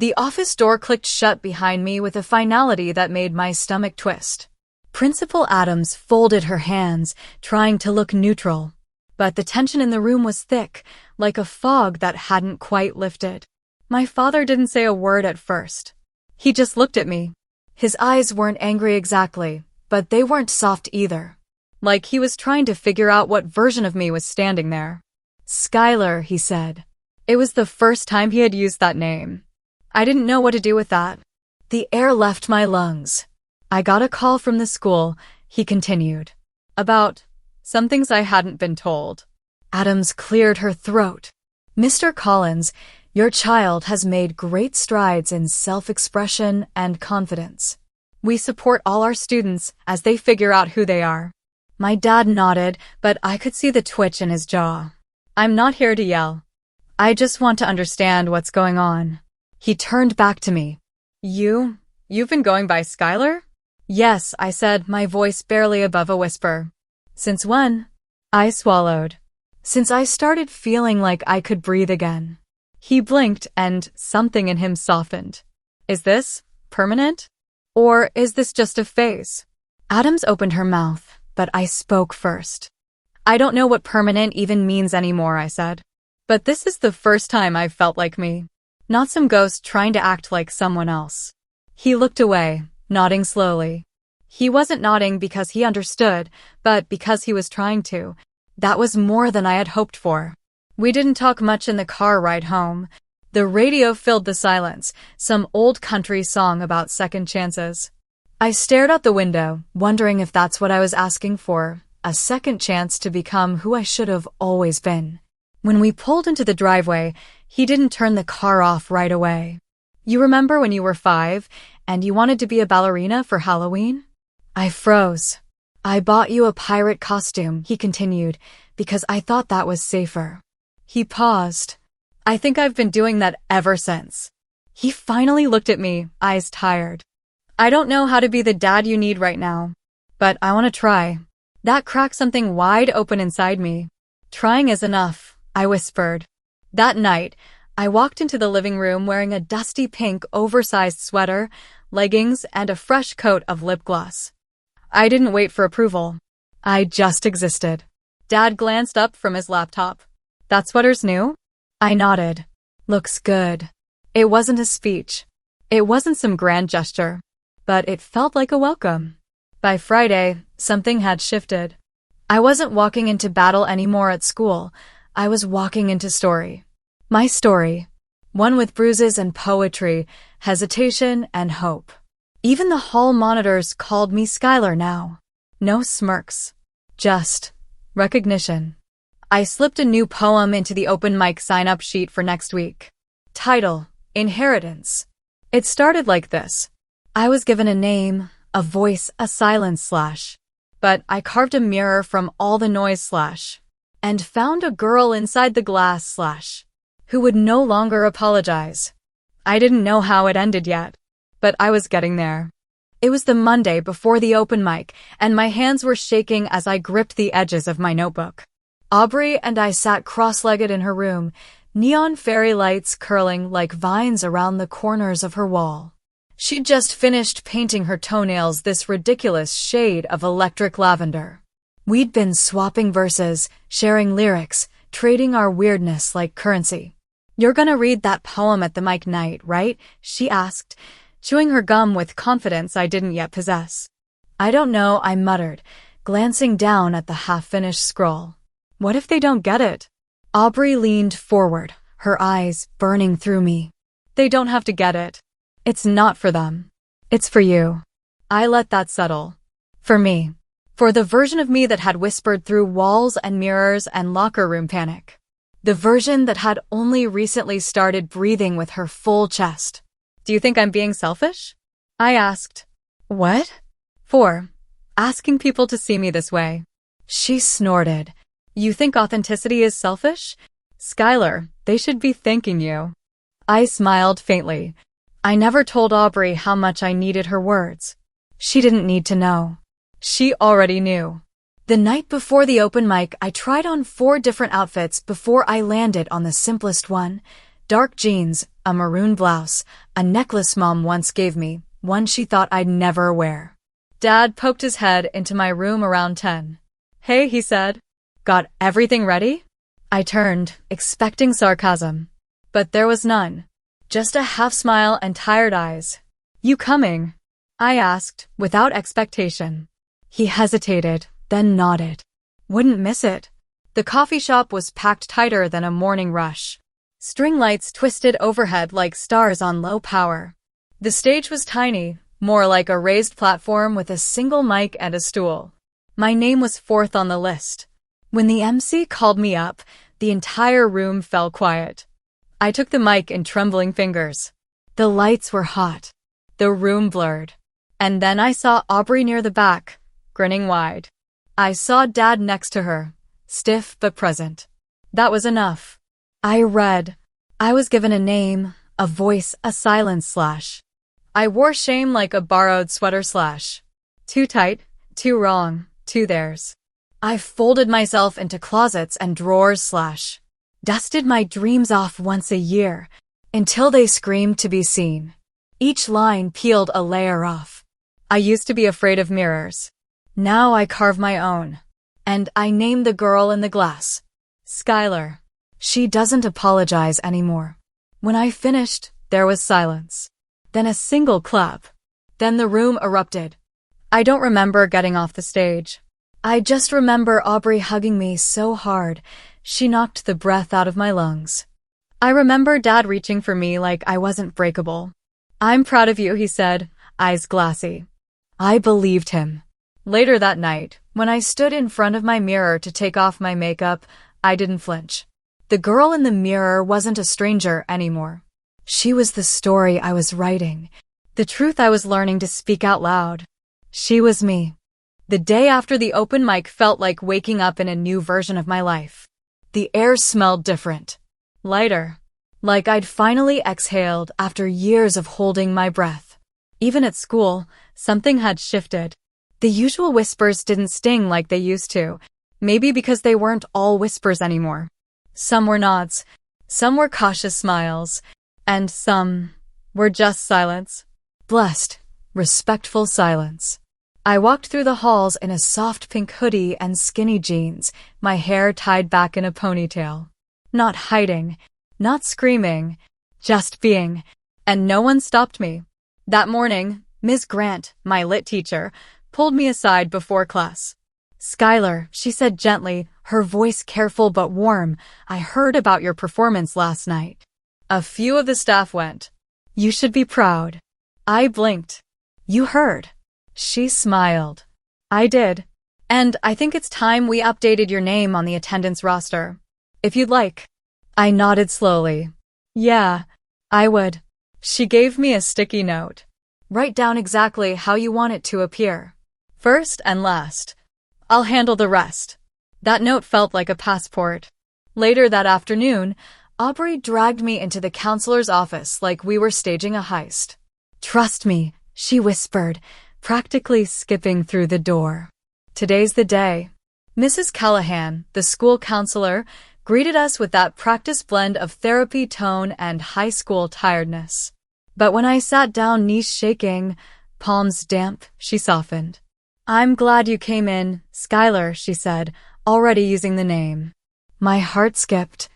The office door clicked shut behind me with a finality that made my stomach twist. Principal Adams folded her hands, trying to look neutral. But the tension in the room was thick, like a fog that hadn't quite lifted. My father didn't say a word at first. He just looked at me. His eyes weren't angry exactly, but they weren't soft either. Like he was trying to figure out what version of me was standing there. Skylar, he said. It was the first time he had used that name. I didn't know what to do with that. The air left my lungs. I got a call from the school, he continued. About some things I hadn't been told. Adams cleared her throat. Mr. Collins, your child has made great strides in self-expression and confidence. We support all our students as they figure out who they are. My dad nodded, but I could see the twitch in his jaw. I'm not here to yell. I just want to understand what's going on. He turned back to me. You've been going by Skylar? Yes, I said, my voice barely above a whisper. Since when? I swallowed. Since I started feeling like I could breathe again. He blinked and something in him softened. Is this permanent? Or is this just a phase? Adams opened her mouth, but I spoke first. I don't know what permanent even means anymore, I said. But this is the first time I've felt like me. Not some ghost trying to act like someone else. He looked away, nodding slowly. He wasn't nodding because he understood, but because he was trying to. That was more than I had hoped for. We didn't talk much in the car ride home. The radio filled the silence, some old country song about second chances. I stared out the window, wondering if that's what I was asking for, a second chance to become who I should have always been. When we pulled into the driveway, he didn't turn the car off right away. You remember when you were 5 and you wanted to be a ballerina for Halloween? I froze. I bought you a pirate costume, he continued, because I thought that was safer. He paused. I think I've been doing that ever since. He finally looked at me, eyes tired. I don't know how to be the dad you need right now, but I want to try. That cracked something wide open inside me. Trying is enough, I whispered. That night, I walked into the living room wearing a dusty pink oversized sweater, leggings, and a fresh coat of lip gloss. I didn't wait for approval. I just existed. Dad glanced up from his laptop. That sweater's new? I nodded. Looks good. It wasn't a speech. It wasn't some grand gesture. But it felt like a welcome. By Friday, something had shifted. I wasn't walking into battle anymore at school. I was walking into story. My story. One with bruises and poetry, hesitation and hope. Even the hall monitors called me Skylar now. No smirks. Just recognition. I slipped a new poem into the open mic sign-up sheet for next week. Title, Inheritance. It started like this. I was given a name, a voice, a silence slash. But I carved a mirror from all the noise slash. And found a girl inside the glass slash. Who would no longer apologize. I didn't know how it ended yet. But I was getting there. It was the Monday before the open mic, and my hands were shaking as I gripped the edges of my notebook. Aubrey and I sat cross-legged in her room, neon fairy lights curling like vines around the corners of her wall. She'd just finished painting her toenails this ridiculous shade of electric lavender. We'd been swapping verses, sharing lyrics, trading our weirdness like currency. You're gonna read that poem at the mic night, right? She asked, chewing her gum with confidence I didn't yet possess. I don't know, I muttered, glancing down at the half-finished scroll. What if they don't get it? Aubrey leaned forward, her eyes burning through me. They don't have to get it. It's not for them. It's for you. I let that settle. For me. For the version of me that had whispered through walls and mirrors and locker room panic. The version that had only recently started breathing with her full chest. Do you think I'm being selfish? I asked. What? For asking people to see me this way. She snorted. You think authenticity is selfish? Skylar, they should be thanking you. I smiled faintly. I never told Aubrey how much I needed her words. She didn't need to know. She already knew. The night before the open mic, I tried on 4 different outfits before I landed on the simplest one, Dark jeans, a maroon blouse, a necklace Mom once gave me, one she thought I'd never wear. Dad poked his head into my room around 10. "Hey," he said. "Got everything ready?" I turned, expecting sarcasm. But there was none. Just a half smile and tired eyes. "You coming?" I asked, without expectation. He hesitated, then nodded. "Wouldn't miss it." The coffee shop was packed tighter than a morning rush. String lights twisted overhead like stars on low power. The stage was tiny, more like a raised platform with a single mic and a stool. My name was fourth on the list. When the MC called me up, the entire room fell quiet. I took the mic in trembling fingers. The lights were hot. The room blurred. And then I saw Aubrey near the back, grinning wide. I saw Dad next to her, stiff but present. That was enough. I read. I was given a name, a voice, a silence slash. I wore shame like a borrowed sweater slash. Too tight, too wrong, too theirs. I folded myself into closets and drawers slash. Dusted my dreams off once a year, until they screamed to be seen. Each line peeled a layer off. I used to be afraid of mirrors. Now I carve my own. And I name the girl in the glass. Skylar. She doesn't apologize anymore. When I finished, there was silence. Then a single clap. Then the room erupted. I don't remember getting off the stage. I just remember Aubrey hugging me so hard, she knocked the breath out of my lungs. I remember Dad reaching for me like I wasn't breakable. "I'm proud of you," he said, eyes glassy. I believed him. Later that night, when I stood in front of my mirror to take off my makeup, I didn't flinch. The girl in the mirror wasn't a stranger anymore. She was the story I was writing, the truth I was learning to speak out loud. She was me. The day after the open mic felt like waking up in a new version of my life. The air smelled different. Lighter. Like I'd finally exhaled after years of holding my breath. Even at school, something had shifted. The usual whispers didn't sting like they used to, maybe because they weren't all whispers anymore. Some were nods, some were cautious smiles, and some were just silence. Blessed, respectful silence. I walked through the halls in a soft pink hoodie and skinny jeans, my hair tied back in a ponytail. Not hiding, not screaming, just being, and no one stopped me. That morning, Ms. Grant, my lit teacher, pulled me aside before class. "Skylar," she said gently, her voice careful but warm, "I heard about your performance last night." A few of the staff went. "You should be proud." I blinked. "You heard?" She smiled. "I did. And I think it's time we updated your name on the attendance roster. If you'd like." I nodded slowly. "Yeah, I would." She gave me a sticky note. "Write down exactly how you want it to appear. First and last. I'll handle the rest." That note felt like a passport. Later that afternoon, Aubrey dragged me into the counselor's office like we were staging a heist. "Trust me," she whispered, practically skipping through the door. "Today's the day." Mrs. Callahan, the school counselor, greeted us with that practiced blend of therapy tone and high school tiredness. But when I sat down, knees shaking, palms damp, she softened. "I'm glad you came in, Skylar," she said, already using the name. My heart skipped.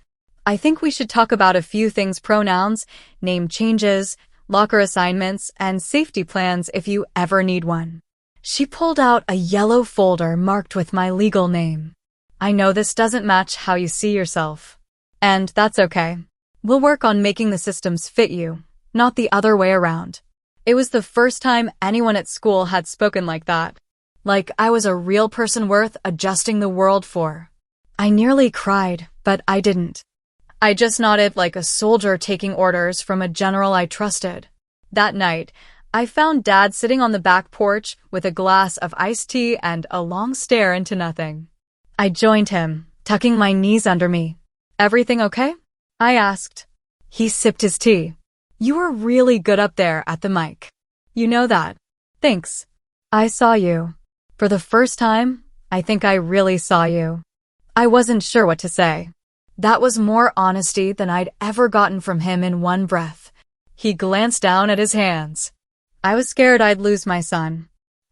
"I think we should talk about a few things: pronouns, name changes, locker assignments, and safety plans if you ever need one." She pulled out a yellow folder marked with my legal name. "I know this doesn't match how you see yourself. And that's okay. We'll work on making the systems fit you, not the other way around." It was the first time anyone at school had spoken like that. Like I was a real person worth adjusting the world for. I nearly cried, but I didn't. I just nodded like a soldier taking orders from a general I trusted. That night, I found Dad sitting on the back porch with a glass of iced tea and a long stare into nothing. I joined him, tucking my knees under me. "Everything okay?" I asked. He sipped his tea. "You were really good up there at the mic. You know that." "Thanks. I saw you. For the first time, I think I really saw you." I wasn't sure what to say. That was more honesty than I'd ever gotten from him in one breath. He glanced down at his hands. I was scared I'd lose my son.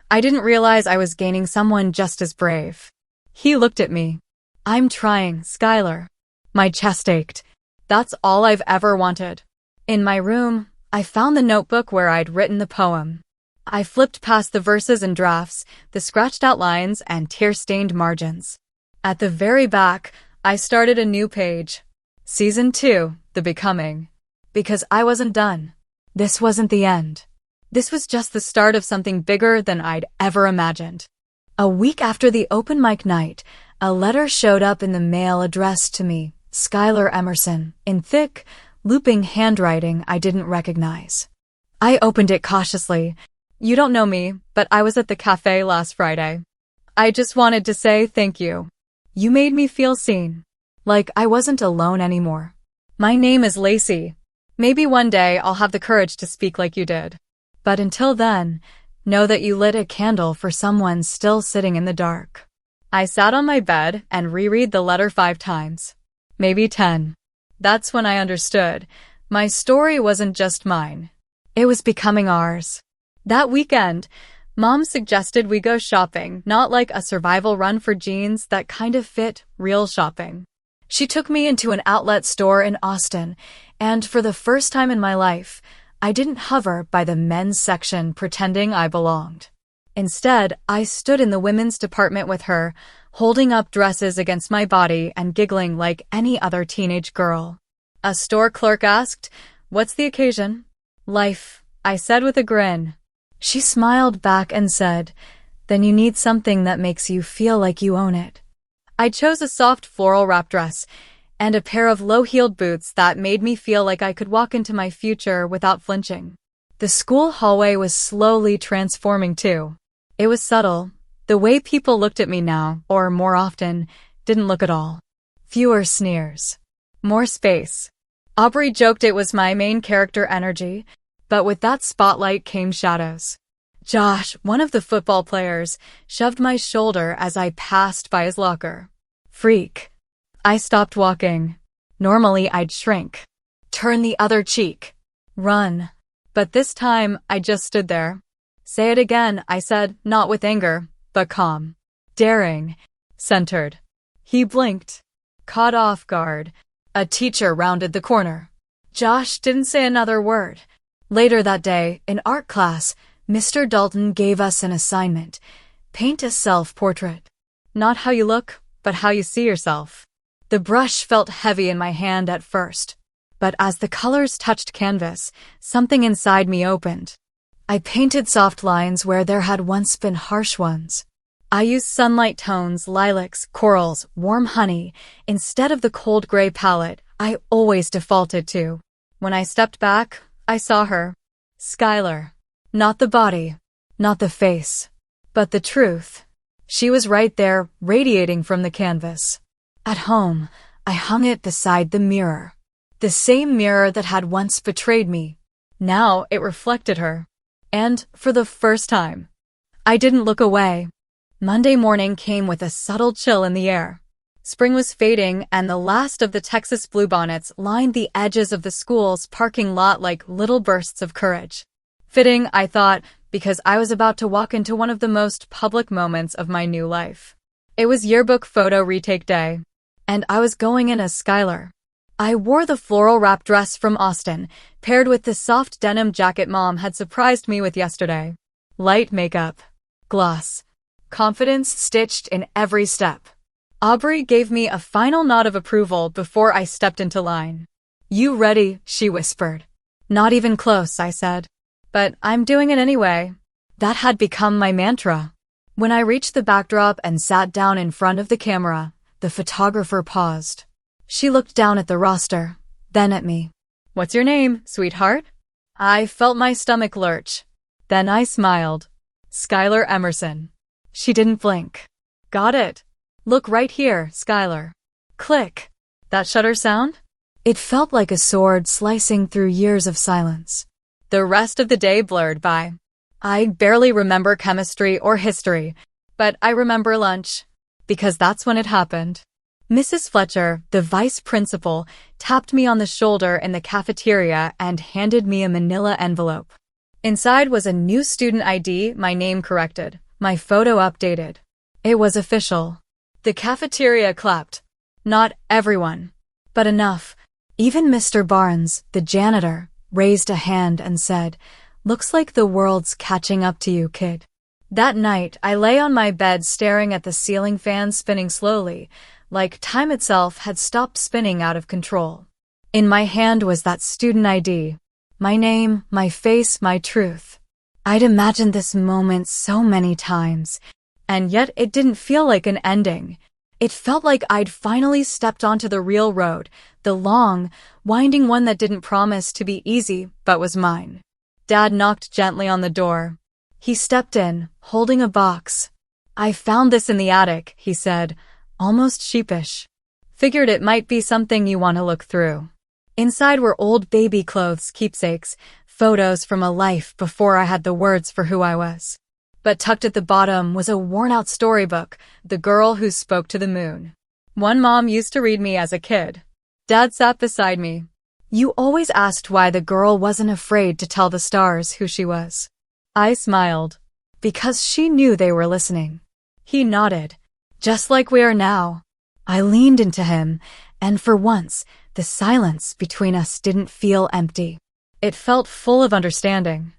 I didn't realize I was gaining someone just as brave. He looked at me. I'm trying, Skylar. My chest ached. That's all I've ever wanted. In my room, I found the notebook where I'd written the poem. I flipped past the verses and drafts, the scratched out lines and tear-stained margins. At the very back, I started a new page. Season 2, The Becoming. Because I wasn't done. This wasn't the end. This was just the start of something bigger than I'd ever imagined. A week after the open mic night, a letter showed up in the mail addressed to me, Skylar Emerson, in thick, looping handwriting I didn't recognize. I opened it cautiously. You don't know me, but I was at the cafe last Friday. I just wanted to say thank you. You made me feel seen. Like I wasn't alone anymore. My name is Lacey. Maybe one day I'll have the courage to speak like you did. But until then, know that you lit a candle for someone still sitting in the dark. I sat on my bed and reread the letter 5 times. Maybe 10. That's when I understood. My story wasn't just mine. It was becoming ours. That weekend, Mom suggested we go shopping, not like a survival run for jeans that kind of fit, real shopping. She took me into an outlet store in Austin, and for the first time in my life, I didn't hover by the men's section pretending I belonged. Instead, I stood in the women's department with her, holding up dresses against my body and giggling like any other teenage girl. A store clerk asked, "What's the occasion?" "Life," I said with a grin. She smiled back and said, "Then you need something that makes you feel like you own it." I chose a soft floral wrap dress and a pair of low-heeled boots that made me feel like I could walk into my future without flinching. The school hallway was slowly transforming too. It was subtle. The way people looked at me now, or more often, didn't look at all. Fewer sneers. More space. Aubrey joked it was my main character energy, but with that spotlight came shadows. Josh, one of the football players, shoved my shoulder as I passed by his locker. Freak. I stopped walking. Normally I'd shrink. Turn the other cheek. Run. But this time, I just stood there. "Say it again," I said, not with anger, but calm. Daring. Centered. He blinked. Caught off guard. A teacher rounded the corner. Josh didn't say another word. Later that day, in art class, Mr. Dalton gave us an assignment. Paint a self-portrait. Not how you look, but how you see yourself. The brush felt heavy in my hand at first, but as the colors touched canvas, something inside me opened. I painted soft lines where there had once been harsh ones. I used sunlight tones, lilacs, corals, warm honey, instead of the cold gray palette I always defaulted to. When I stepped back, I saw her. Skylar. Not the body, not the face, but the truth. She was right there, radiating from the canvas. At home, I hung it beside the mirror. The same mirror that had once betrayed me. Now it reflected her. And, for the first time, I didn't look away. Monday morning came with a subtle chill in the air. Spring was fading, and the last of the Texas bluebonnets lined the edges of the school's parking lot like little bursts of courage. Fitting, I thought, because I was about to walk into one of the most public moments of my new life. It was yearbook photo retake day, and I was going in as Skylar. I wore the floral wrap dress from Austin, paired with the soft denim jacket Mom had surprised me with yesterday. Light makeup. Gloss. Confidence stitched in every step. Aubrey gave me a final nod of approval before I stepped into line. "You ready?" she whispered. "Not even close," I said. "But I'm doing it anyway." That had become my mantra. When I reached the backdrop and sat down in front of the camera, the photographer paused. She looked down at the roster, then at me. "What's your name, sweetheart?" I felt my stomach lurch. Then I smiled. "Skylar Emerson." She didn't blink. "Got it. Look right here, Skylar." Click. That shutter sound? It felt like a sword slicing through years of silence. The rest of the day blurred by. I barely remember chemistry or history, but I remember lunch, because that's when it happened. Mrs. Fletcher, the vice principal, tapped me on the shoulder in the cafeteria and handed me a manila envelope. Inside was a new student ID, my name corrected, my photo updated. It was official. The cafeteria clapped. Not everyone, but enough. Even Mr. Barnes, the janitor, raised a hand and said, "Looks like the world's catching up to you, kid." That night, I lay on my bed staring at the ceiling fan spinning slowly, like time itself had stopped spinning out of control. In my hand was that student ID. My name, my face, my truth. I'd imagined this moment so many times, and yet it didn't feel like an ending. It felt like I'd finally stepped onto the real road, the long, winding one that didn't promise to be easy, but was mine. Dad knocked gently on the door. He stepped in, holding a box. "I found this in the attic," he said, almost sheepish. "Figured it might be something you want to look through." Inside were old baby clothes, keepsakes, photos from a life before I had the words for who I was. But tucked at the bottom was a worn-out storybook, The Girl Who Spoke to the Moon. One mom used to read me as a kid. Dad sat beside me. "You always asked why the girl wasn't afraid to tell the stars who she was." I smiled. "Because she knew they were listening." He nodded. "Just like we are now." I leaned into him, and for once, the silence between us didn't feel empty. It felt full of understanding.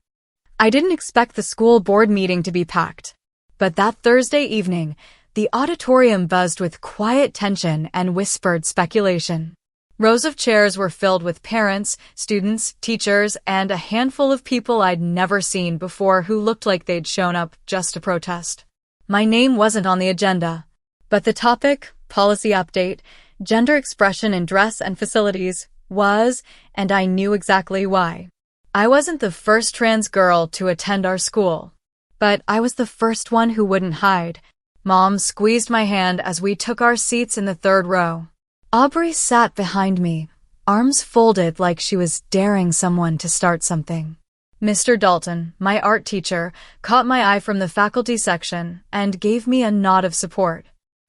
I didn't expect the school board meeting to be packed. But that Thursday evening, the auditorium buzzed with quiet tension and whispered speculation. Rows of chairs were filled with parents, students, teachers, and a handful of people I'd never seen before who looked like they'd shown up just to protest. My name wasn't on the agenda, but the topic, policy update, gender expression in dress and facilities, was, and I knew exactly why. I wasn't the first trans girl to attend our school, but I was the first one who wouldn't hide. Mom squeezed my hand as we took our seats in the third row. Aubrey sat behind me, arms folded like she was daring someone to start something. Mr. Dalton, my art teacher, caught my eye from the faculty section and gave me a nod of support.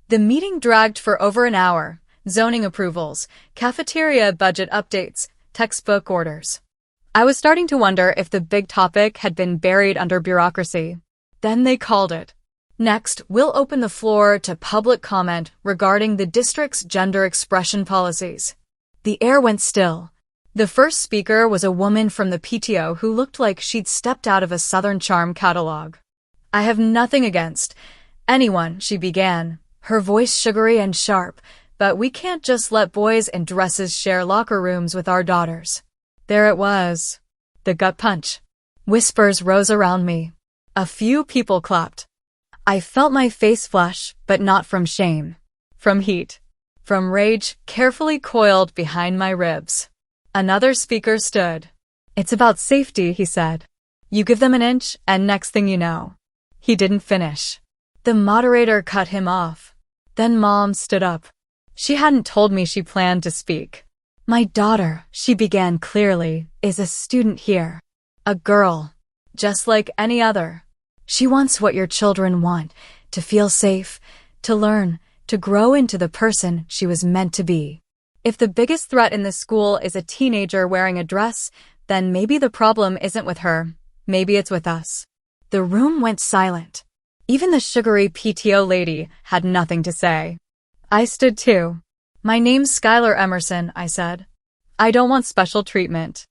The meeting dragged for over an hour. Zoning approvals, cafeteria budget updates, textbook orders. I was starting to wonder if the big topic had been buried under bureaucracy. Then they called it. "Next, we'll open the floor to public comment regarding the district's gender expression policies." The air went still. The first speaker was a woman from the PTO who looked like she'd stepped out of a Southern Charm catalog. "I have nothing against anyone," she began, her voice sugary and sharp, "but we can't just let boys in dresses share locker rooms with our daughters." There it was. The gut punch. Whispers rose around me. A few people clapped. I felt my face flush, but not from shame. From heat. From rage carefully coiled behind my ribs. Another speaker stood. "It's about safety," he said. "You give them an inch, and next thing you know." He didn't finish. The moderator cut him off. Then Mom stood up. She hadn't told me she planned to speak. "My daughter," she began clearly, "is a student here. A girl. Just like any other. She wants what your children want, to feel safe, to learn, to grow into the person she was meant to be. If the biggest threat in this school is a teenager wearing a dress, then maybe the problem isn't with her. Maybe it's with us." The room went silent. Even the sugary PTO lady had nothing to say. I stood too. "My name's Skylar Emerson," I said. "I don't want special treatment.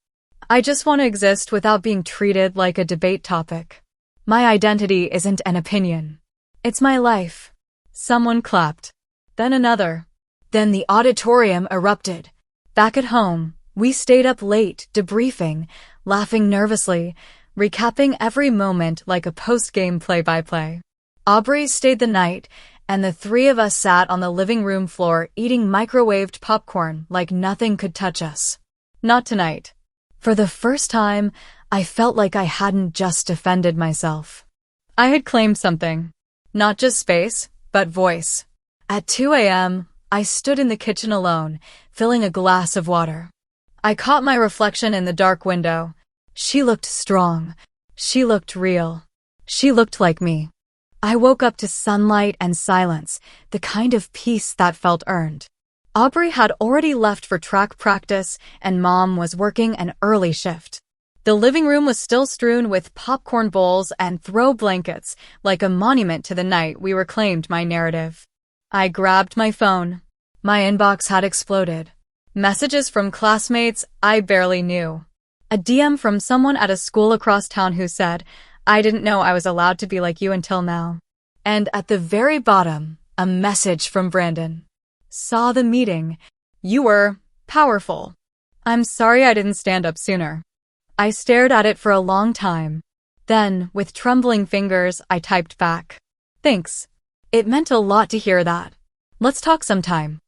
I just want to exist without being treated like a debate topic. My identity isn't an opinion. It's my life." Someone clapped. Then another. Then the auditorium erupted. Back at home, we stayed up late, debriefing, laughing nervously, recapping every moment like a post-game play-by-play. Aubrey stayed the night, and the three of us sat on the living room floor eating microwaved popcorn like nothing could touch us. Not tonight. For the first time, I felt like I hadn't just defended myself. I had claimed something. Not just space, but voice. At 2 a.m., I stood in the kitchen alone, filling a glass of water. I caught my reflection in the dark window. She looked strong. She looked real. She looked like me. I woke up to sunlight and silence, the kind of peace that felt earned. Aubrey had already left for track practice, and Mom was working an early shift. The living room was still strewn with popcorn bowls and throw blankets, like a monument to the night we reclaimed my narrative. I grabbed my phone. My inbox had exploded. Messages from classmates I barely knew. A DM from someone at a school across town who said, "I didn't know I was allowed to be like you until now." And at the very bottom, a message from Brandon. "Saw the meeting. You were powerful. I'm sorry I didn't stand up sooner." I stared at it for a long time. Then, with trembling fingers, I typed back, "Thanks. It meant a lot to hear that. Let's talk sometime."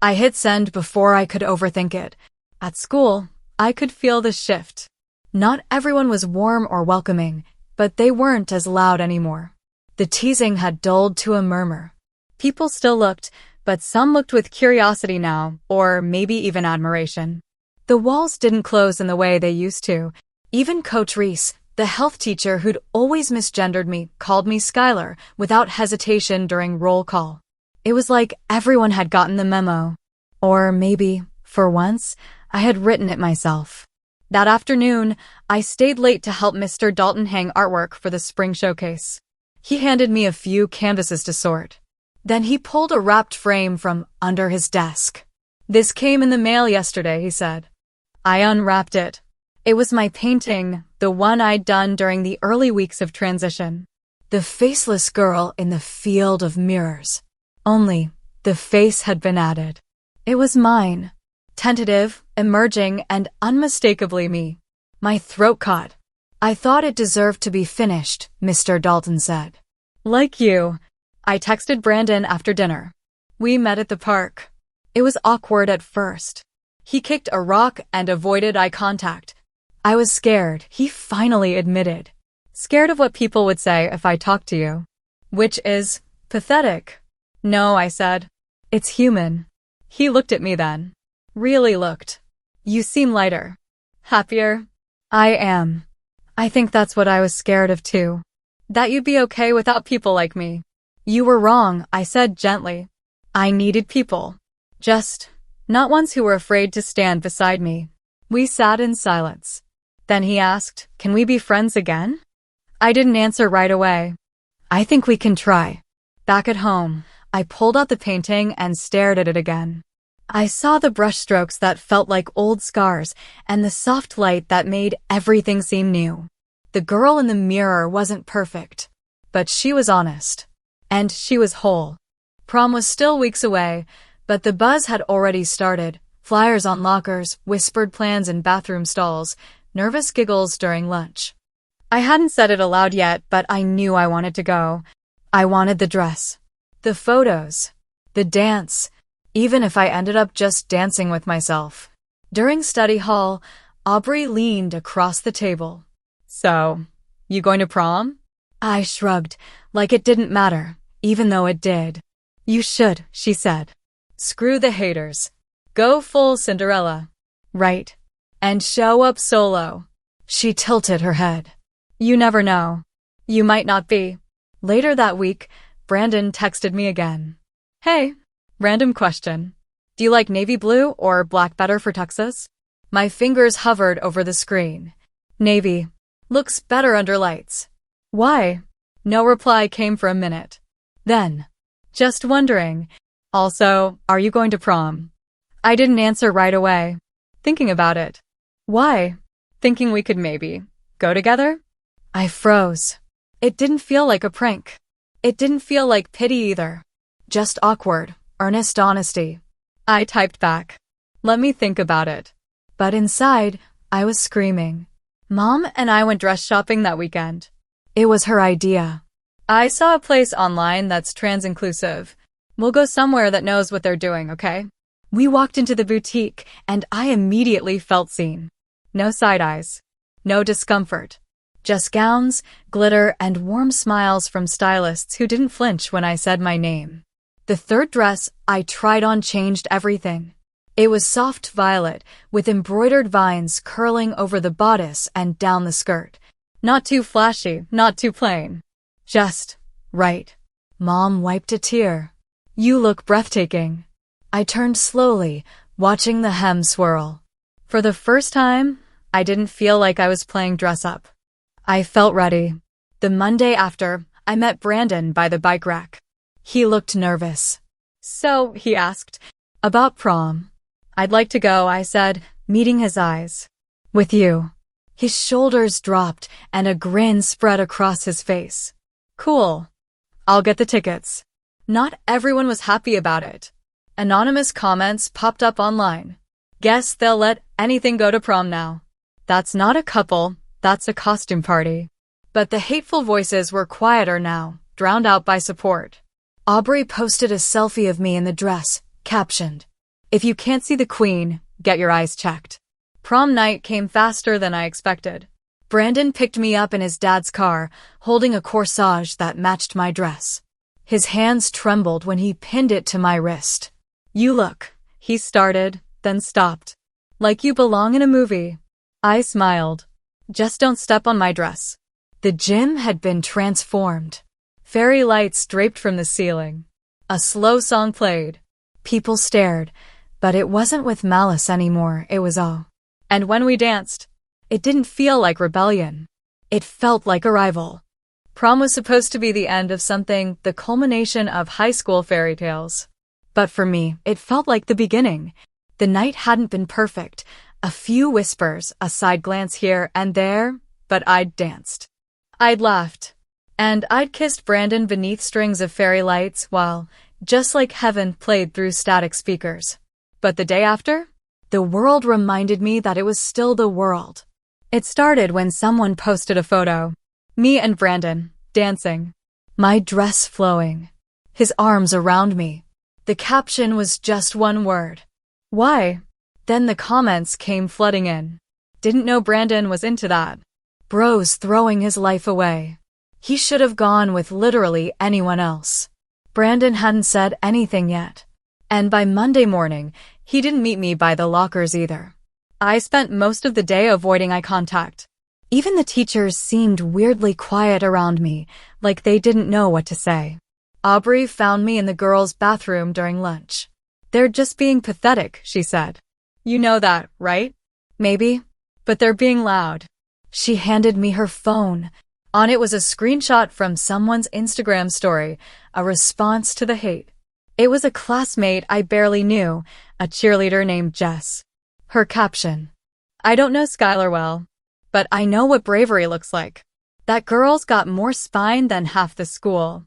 I hit send before I could overthink it. At school, I could feel the shift. Not everyone was warm or welcoming, but they weren't as loud anymore. The teasing had dulled to a murmur. People still looked, but some looked with curiosity now, or maybe even admiration. The walls didn't close in the way they used to. Even Coach Reese, the health teacher who'd always misgendered me, called me Skylar without hesitation during roll call. It was like everyone had gotten the memo. Or maybe, for once, I had written it myself. That afternoon, I stayed late to help Mr. Dalton hang artwork for the spring showcase. He handed me a few canvases to sort. Then he pulled a wrapped frame from under his desk. "This came in the mail yesterday," he said. I unwrapped it. It was my painting, the one I'd done during the early weeks of transition. The faceless girl in the field of mirrors. Only, the face had been added. It was mine. Tentative, emerging, and unmistakably me. My throat caught. "I thought it deserved to be finished," Mr. Dalton said. "Like you." I texted Brandon after dinner. We met at the park. It was awkward at first. He kicked a rock and avoided eye contact. I was scared, he finally admitted. Scared of what people would say if I talked to you. Which is pathetic. "No," I said. "It's human." He looked at me then. Really looked. "You seem lighter." "Happier?" "I am. I think that's what I was scared of too. That you'd be okay without people like me." "You were wrong," I said gently. I needed people. Just not ones who were afraid to stand beside me. We sat in silence. Then he asked, "Can we be friends again?" I didn't answer right away. "I think we can try." Back at home, I pulled out the painting and stared at it again. I saw the brushstrokes that felt like old scars and the soft light that made everything seem new. The girl in the mirror wasn't perfect, but she was honest. And she was whole. Prom was still weeks away, but the buzz had already started. Flyers on lockers, whispered plans in bathroom stalls, nervous giggles during lunch. I hadn't said it aloud yet, but I knew I wanted to go. I wanted the dress, the photos, the dance, even if I ended up just dancing with myself. During study hall, Aubrey leaned across the table. "So, you going to prom?" I shrugged, like it didn't matter, even though it did. "You should," she said. "Screw the haters. Go full Cinderella." "Right. And show up solo." She tilted her head. "You never know. You might not be." Later that week, Brandon texted me again. "Hey, random question. Do you like navy blue or black better for tuxes?" My fingers hovered over the screen. "Navy. Looks better under lights." "Why?" No reply came for a minute. Then, "Just wondering. Also, are you going to prom?" I didn't answer right away. Thinking about it. "Why?" "Thinking we could maybe go together?" I froze. It didn't feel like a prank. It didn't feel like pity either. Just awkward, earnest honesty. I typed back, "Let me think about it." But inside, I was screaming. Mom and I went dress shopping that weekend. It was her idea. "I saw a place online that's trans-inclusive. We'll go somewhere that knows what they're doing, okay?" We walked into the boutique, and I immediately felt seen. No side eyes. No discomfort. Just gowns, glitter, and warm smiles from stylists who didn't flinch when I said my name. The third dress I tried on changed everything. It was soft violet, with embroidered vines curling over the bodice and down the skirt. Not too flashy, not too plain. Just Right. Mom wiped a tear. You look breathtaking. I turned slowly, watching the hem swirl. For the first time, I didn't feel like I was playing dress up. I felt ready. The Monday after, I met Brandon by the bike rack. He looked nervous. So, he asked, about prom. I'd like to go, I said, meeting his eyes. With you. His shoulders dropped and a grin spread across his face. Cool. I'll get the tickets. Not everyone was happy about it. Anonymous comments popped up online. Guess they'll let anything go to prom now. That's not a couple, that's a costume party. But the hateful voices were quieter now, drowned out by support. Aubrey posted a selfie of me in the dress, captioned, "If you can't see the queen, get your eyes checked." Prom night came faster than I expected. Brandon picked me up in his dad's car, holding a corsage that matched my dress. His hands trembled when he pinned it to my wrist. You look, he started, then stopped. Like you belong in a movie. I smiled. Just don't step on my dress. The gym had been transformed. Fairy lights draped from the ceiling. A slow song played. People stared, but it wasn't with malice anymore, it was awe. And when we danced, it didn't feel like rebellion. It felt like arrival. Prom was supposed to be the end of something, the culmination of high school fairy tales. But for me, it felt like the beginning. The night hadn't been perfect. A few whispers, a side glance here and there, but I'd danced. I'd laughed. And I'd kissed Brandon beneath strings of fairy lights while, just like heaven, played through static speakers. But the day after, the world reminded me that it was still the world. It started when someone posted a photo. Me and Brandon, dancing. My dress flowing. His arms around me. The caption was just one word. Why? Then the comments came flooding in. Didn't know Brandon was into that. Bros throwing his life away. He should have gone with literally anyone else. Brandon hadn't said anything yet. And by Monday morning, he didn't meet me by the lockers either. I spent most of the day avoiding eye contact. Even the teachers seemed weirdly quiet around me, like they didn't know what to say. Aubrey found me in the girls' bathroom during lunch. They're just being pathetic, she said. You know that, right? Maybe. But they're being loud. She handed me her phone. On it was a screenshot from someone's Instagram story, a response to the hate. It was a classmate I barely knew, a cheerleader named Jess. Her caption. I don't know Skylar well, but I know what bravery looks like. That girl's got more spine than half the school.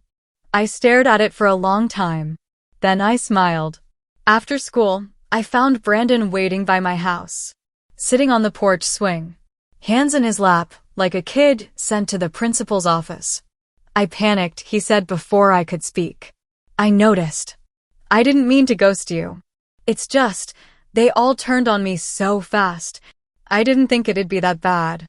I stared at it for a long time. Then I smiled. After school, I found Brandon waiting by my house, sitting on the porch swing, hands in his lap, like a kid sent to the principal's office. I panicked, he said before I could speak. I noticed. I didn't mean to ghost you. It's just, they all turned on me so fast. I didn't think it'd be that bad.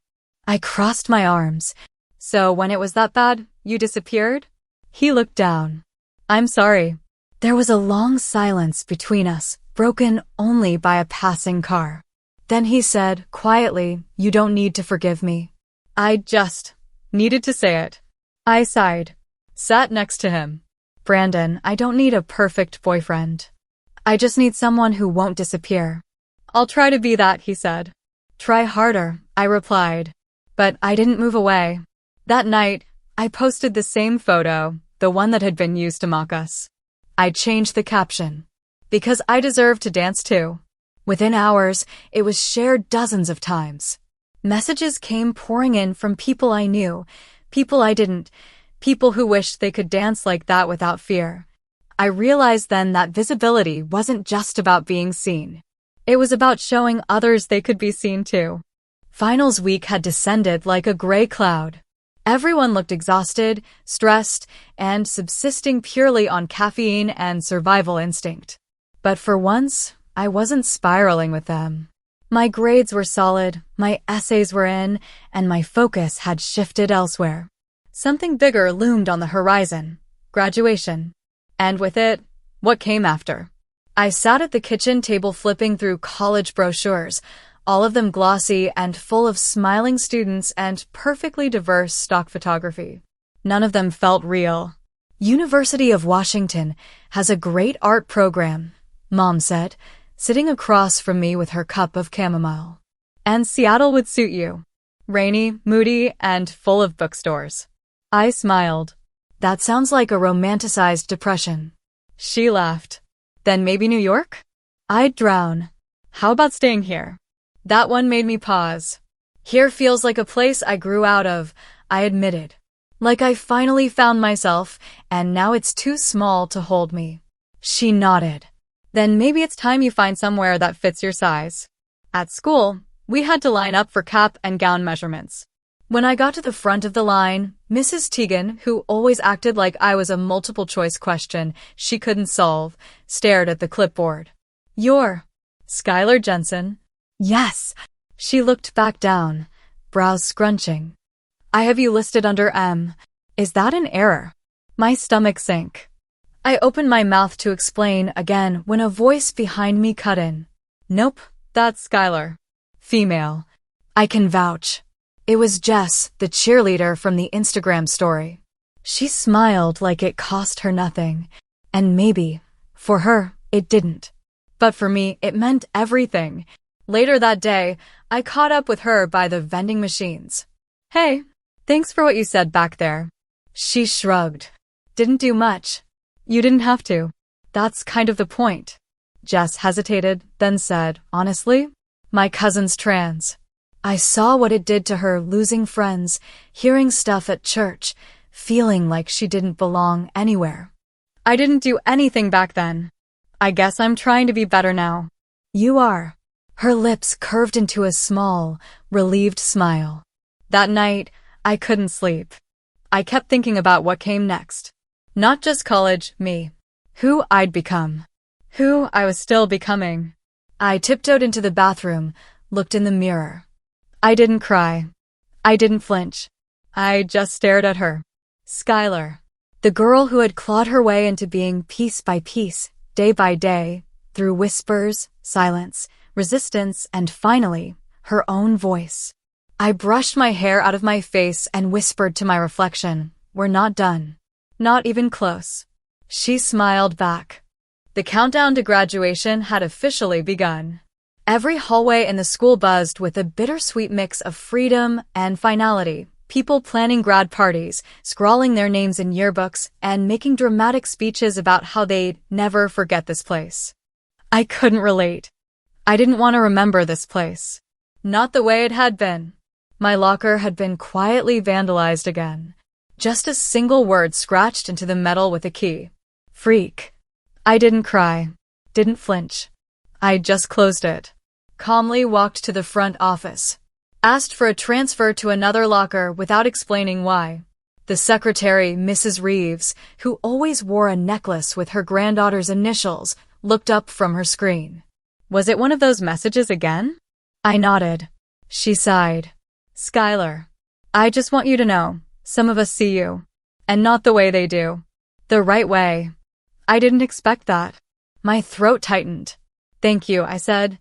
I crossed my arms. So when it was that bad, you disappeared? He looked down. I'm sorry. There was a long silence between us, broken only by a passing car. Then he said, quietly, you don't need to forgive me. I just needed to say it. I sighed. Sat next to him. Brandon, I don't need a perfect boyfriend. I just need someone who won't disappear. I'll try to be that, he said. Try harder, I replied. But I didn't move away. That night, I posted the same photo, the one that had been used to mock us. I changed the caption. Because I deserve to dance too. Within hours, it was shared dozens of times. Messages came pouring in from people I knew, people I didn't, people who wished they could dance like that without fear. I realized then that visibility wasn't just about being seen. It was about showing others they could be seen too. Finals week had descended like a gray cloud. Everyone looked exhausted, stressed, and subsisting purely on caffeine and survival instinct. But for once, I wasn't spiraling with them. My grades were solid, my essays were in, and my focus had shifted elsewhere. Something bigger loomed on the horizon. Graduation. And with it, what came after. I sat at the kitchen table flipping through college brochures, all of them glossy and full of smiling students and perfectly diverse stock photography. None of them felt real. University of Washington has a great art program, Mom said, sitting across from me with her cup of chamomile. And Seattle would suit you. Rainy, moody, and full of bookstores. I smiled. That sounds like a romanticized depression. She laughed. Then maybe New York? I'd drown. How about staying here? That one made me pause. Here feels like a place I grew out of, I admitted. Like I finally found myself, and now it's too small to hold me. She nodded. Then maybe it's time you find somewhere that fits your size. At school, we had to line up for cap and gown measurements. When I got to the front of the line, Mrs. Teagan, who always acted like I was a multiple-choice question she couldn't solve, stared at the clipboard. You're Skylar Jensen? Yes. She looked back down, brows scrunching. I have you listed under M. Is that an error? My stomach sank. I opened my mouth to explain again when a voice behind me cut in. Nope, that's Skylar. Female. I can vouch. It was Jess, the cheerleader from the Instagram story. She smiled like it cost her nothing. And maybe, for her, it didn't. But for me, it meant everything. Later that day, I caught up with her by the vending machines. Hey, thanks for what you said back there. She shrugged. Didn't do much. You didn't have to. That's kind of the point. Jess hesitated, then said, honestly, my cousin's trans. I saw what it did to her losing friends, hearing stuff at church, feeling like she didn't belong anywhere. I didn't do anything back then. I guess I'm trying to be better now. You are. Her lips curved into a small, relieved smile. That night, I couldn't sleep. I kept thinking about what came next. Not just college, me. Who I'd become. Who I was still becoming. I tiptoed into the bathroom, looked in the mirror. I didn't cry. I didn't flinch. I just stared at her. Skylar. The girl who had clawed her way into being piece by piece, day by day, through whispers, silence, resistance, and finally, her own voice. I brushed my hair out of my face and whispered to my reflection, we're not done. Not even close. She smiled back. The countdown to graduation had officially begun. Every hallway in the school buzzed with a bittersweet mix of freedom and finality. People planning grad parties, scrawling their names in yearbooks, and making dramatic speeches about how they'd never forget this place. I couldn't relate. I didn't want to remember this place. Not the way it had been. My locker had been quietly vandalized again. Just a single word scratched into the metal with a key. Freak. I didn't cry. Didn't flinch. I just closed it. Calmly walked to the front office. Asked for a transfer to another locker without explaining why. The secretary, Mrs. Reeves, who always wore a necklace with her granddaughter's initials, looked up from her screen. Was it one of those messages again? I nodded. She sighed. Skylar. I just want you to know, some of us see you. And not the way they do. The right way. I didn't expect that. My throat tightened. Thank you, I said,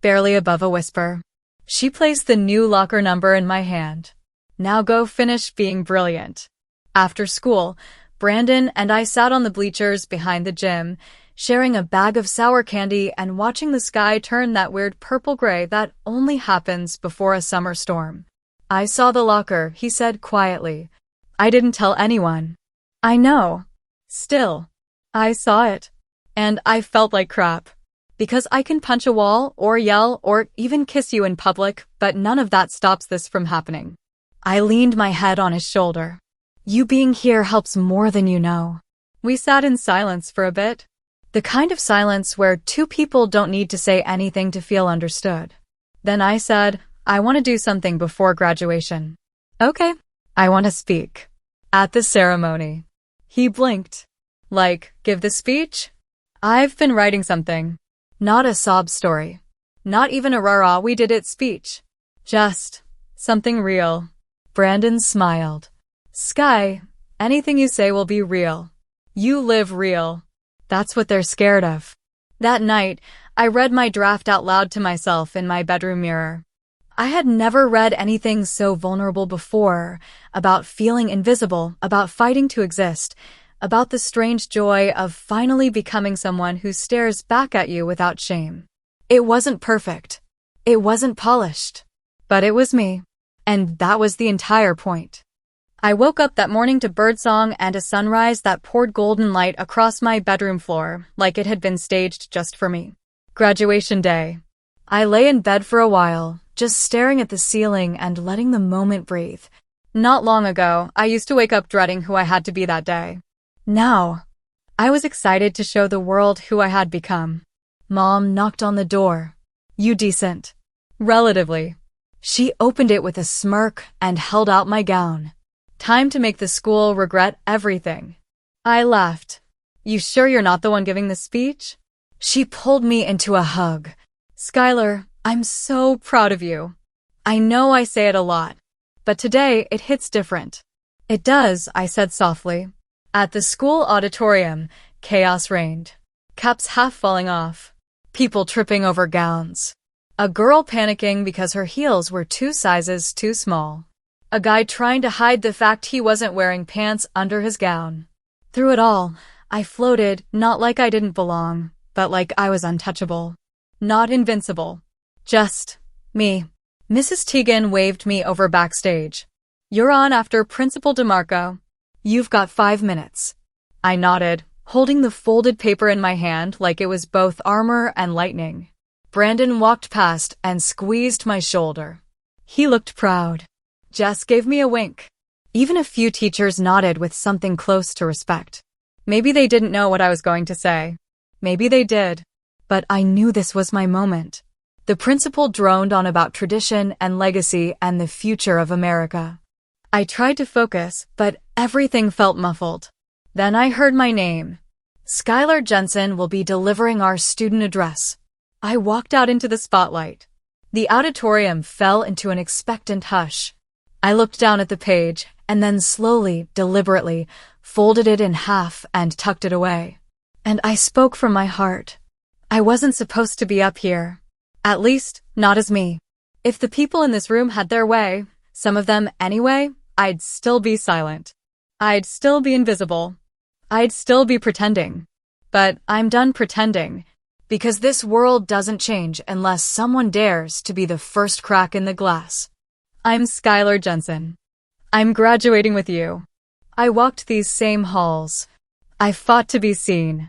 barely above a whisper. She placed the new locker number in my hand. Now go finish being brilliant. After school, Brandon and I sat on the bleachers behind the gym, sharing a bag of sour candy and watching the sky turn that weird purple-gray that only happens before a summer storm. I saw the locker, he said quietly. I didn't tell anyone. I know. Still. I saw it. And I felt like crap. Because I can punch a wall, or yell, or even kiss you in public, but none of that stops this from happening. I leaned my head on his shoulder. You being here helps more than you know. We sat in silence for a bit. The kind of silence where two people don't need to say anything to feel understood. Then I said, I want to do something before graduation. Okay. I want to speak. At the ceremony. He blinked. Like, give the speech? I've been writing something. Not a sob story. Not even a rah-rah we did it speech. Just something real. Brandon smiled. Sky, anything you say will be real. You live real. That's what they're scared of. That night, I read my draft out loud to myself in my bedroom mirror. I had never read anything so vulnerable before, about feeling invisible, about fighting to exist, about the strange joy of finally becoming someone who stares back at you without shame. It wasn't perfect. It wasn't polished. But it was me. And that was the entire point. I woke up that morning to birdsong and a sunrise that poured golden light across my bedroom floor, like it had been staged just for me. Graduation day. I lay in bed for a while, just staring at the ceiling and letting the moment breathe. Not long ago, I used to wake up dreading who I had to be that day. Now, I was excited to show the world who I had become. Mom knocked on the door. "You decent?" "Relatively." She opened it with a smirk and held out my gown. "Time to make the school regret everything." I laughed. "You sure you're not the one giving the speech?" She pulled me into a hug. "Skylar, I'm so proud of you. I know I say it a lot, but today it hits different." "It does," I said softly. At the school auditorium, chaos reigned. Caps half falling off. People tripping over gowns. A girl panicking because her heels were 2 sizes too small. A guy trying to hide the fact he wasn't wearing pants under his gown. Through it all, I floated, not like I didn't belong, but like I was untouchable. Not invincible. Just me. Mrs. Teagan waved me over backstage. "You're on after Principal DeMarco. You've got 5 minutes." I nodded, holding the folded paper in my hand like it was both armor and lightning. Brandon walked past and squeezed my shoulder. He looked proud. Jess gave me a wink. Even a few teachers nodded with something close to respect. Maybe they didn't know what I was going to say. Maybe they did. But I knew this was my moment. The principal droned on about tradition and legacy and the future of America. I tried to focus, but everything felt muffled. Then I heard my name. "Skylar Jensen will be delivering our student address." I walked out into the spotlight. The auditorium fell into an expectant hush. I looked down at the page, and then slowly, deliberately, folded it in half and tucked it away. And I spoke from my heart. I wasn't supposed to be up here. At least, not as me. If the people in this room had their way, some of them anyway, I'd still be silent. I'd still be invisible. I'd still be pretending. But I'm done pretending, because this world doesn't change unless someone dares to be the first crack in the glass. I'm Skylar Jensen. I'm graduating with you. I walked these same halls. I fought to be seen.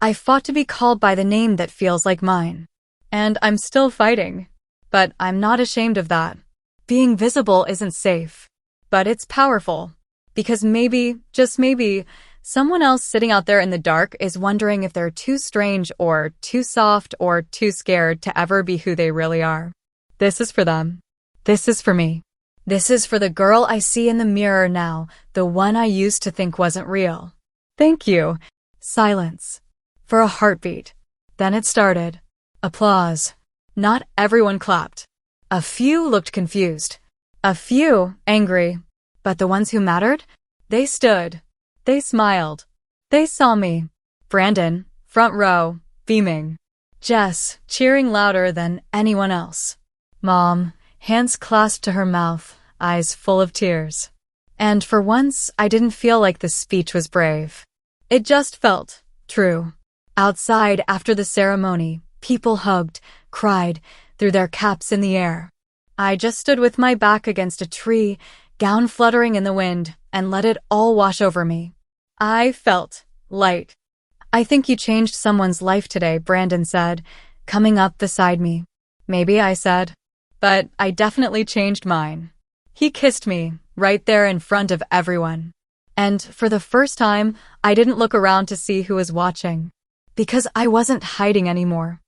I fought to be called by the name that feels like mine. And I'm still fighting. But I'm not ashamed of that. Being visible isn't safe. But it's powerful. Because maybe, just maybe, someone else sitting out there in the dark is wondering if they're too strange or too soft or too scared to ever be who they really are. This is for them. This is for me. This is for the girl I see in the mirror now, the one I used to think wasn't real. Thank you. Silence. For a heartbeat. Then it started. Applause. Not everyone clapped. A few looked confused. A few angry. But the ones who mattered? They stood. They smiled. They saw me. Brandon, front row, beaming. Jess, cheering louder than anyone else. Mom, hands clasped to her mouth, eyes full of tears. And for once, I didn't feel like the speech was brave. It just felt true. Outside, after the ceremony, people hugged, cried, threw their caps in the air. I just stood with my back against a tree, gown fluttering in the wind, and let it all wash over me. I felt light. "I think you changed someone's life today," Brandon said, coming up beside me. "Maybe," I said. "But I definitely changed mine." He kissed me, right there in front of everyone. And for the first time, I didn't look around to see who was watching. Because I wasn't hiding anymore.